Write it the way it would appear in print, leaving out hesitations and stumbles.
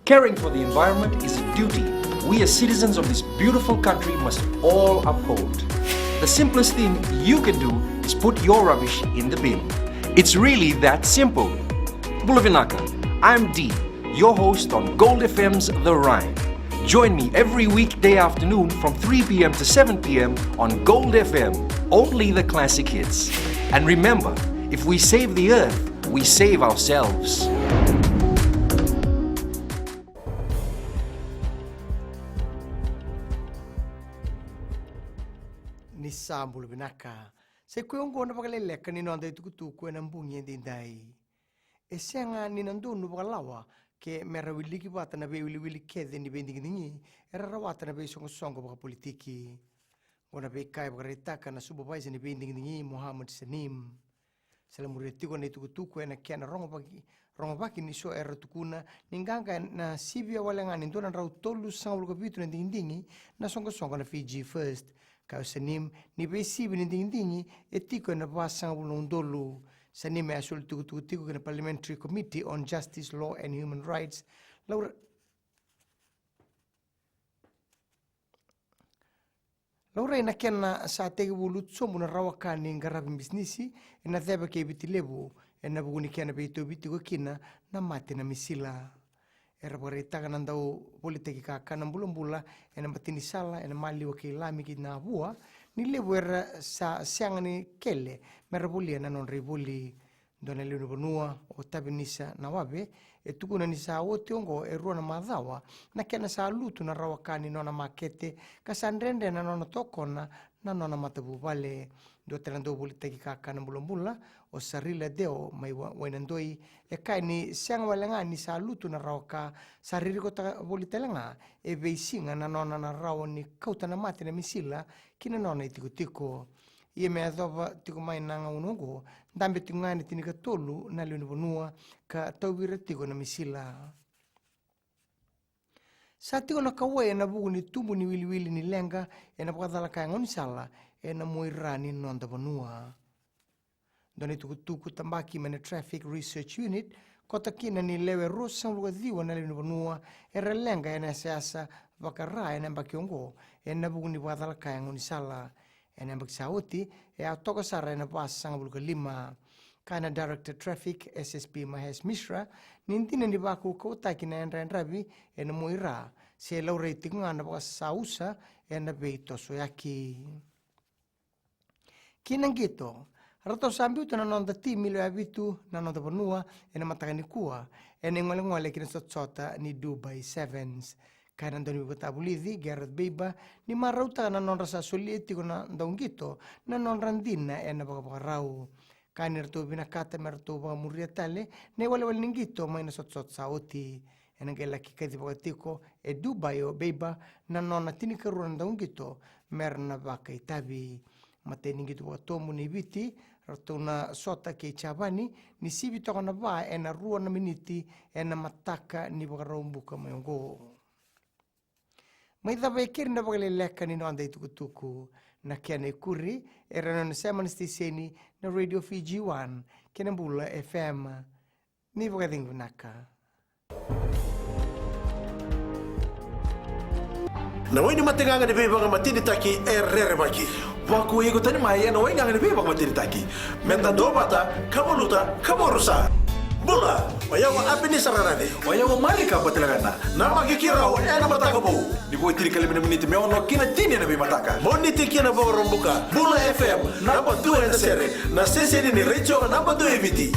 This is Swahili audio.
Caring for the environment is a duty we as citizens of this beautiful country must all uphold. The simplest thing you can do is put your rubbish in the bin. It's really that simple. Bulavinaka, I'm Dee, your host on Gold FM's The Rhyme. Join me every weekday afternoon from 3 p.m. to 7 p.m. on Gold FM, only the classic hits. And remember, if we save the earth, we save ourselves. Nisa Bulavinaka, se kuyongo na Vakaleleka nino anda itukutuku na mbungi ndindai. Esenga ninandunu Vakalawa ke merawiliki bata na wili kede ni bending ningi era rawata na be songo baka politiki. Wana be kai bakaritaka na supervisor ni bending ningi Muhammad Sanim. Salamuritiko na itukutuku na kia na rongobaki ni so era tukuna ninganga na sibia walenga nindona rau tolu sangulu kapitu na dingdingi na songo na Fiji first. Kau Sanim ni besi binindingi etiko na pasang ulondolu. Sanim asul tuku na Parliamentary Committee on Justice, Law and Human Rights. Laura na kena sa tege bulut somu na rawakani ngarabing bisnisi na theba ke bitilebu na buguni kena bitiko kina na mati na misila. Era barita nanda politiki kakana bulambula ena matini sala ena mali wakilami kina bua ni lebu era sa siangani kele merabuli na non ribuli dona lenu bonua o tabinisa na wabe etukuna ni sa wote ongo eruna madhawa na kena sa lutu na rawakani nona makete kasandrende na nona tokona na nona matabu vale do tenando politiki kakana bulambula o sarila deo mai wainandoi e kai ni siang walenga ni sa lutu na rawaka sariri kota volitelenga e beisinga na nona na rawa ni kauta na mati na misila kina nona itiko ia me adova tiko mai nanga unongo dambe tingani tinika tolu na leonu bonua ka tauwira tiko na misila sa tiko na kawe na bugu ni tumbu ni wili ni lenga e na pakatala kaya ngoni sala e na moirani nonda bonua doni tuku tambaki mena Traffic Research Unit kota kina ni lewe rosa lugadhiwa na leonu bonua e relenga e na siasa vakara e na mbakiongo e na bugu ni pakatala kaya ngoni sala e na mbakisauti e autoka sara e na pasanga buluka lima kana Director Traffic SSP Mahesh Mishra nintina ni baku kota kina endrabi e na moira se laure tinga na pakasausa e na beito soyaki kinangito rato sambiutu na nonda timilo abitu na nonda bonua e na matakanikua e na ngwale kina sotsota ni Dubai Sevens kana ndoni butabulithi Gareth Beiba ni marauta na nonda sa solieti kuna ndongito na nonrandina e na bakaparau kana rto binakata merto ba muriatale ne wale ningito mai na sotsot saoti e na gela kikati bakatiko e Dubai o Beiba na nona tinikaru ndongito merna baka itabi mateni gitu watomu ni biti ratuna sota ke chabani ni sibi toka na ba e na rua na miniti e na mataka ni bakarombuka mayongo maitha baikiri na Vakaleleka ni noanda itukutuku na kena ikuri e rana na semana stiseni na Radio Fiji 1 kena Bula FM ni Vakaleleka na wini matenganga ni bebanga matini taki errere baki waku ego tani maya na wini ngani bebanga matini taki menta dobata kavoluta kaborusa bula wayawa apini sararade wayawa malika batelagana na makikira o ena mataka bo di boy tiri kali minute me ono kina tini na be mataka boniti kina bo rombuka Bula FM namba 2 na sere na sese ni recho namba 2 eviti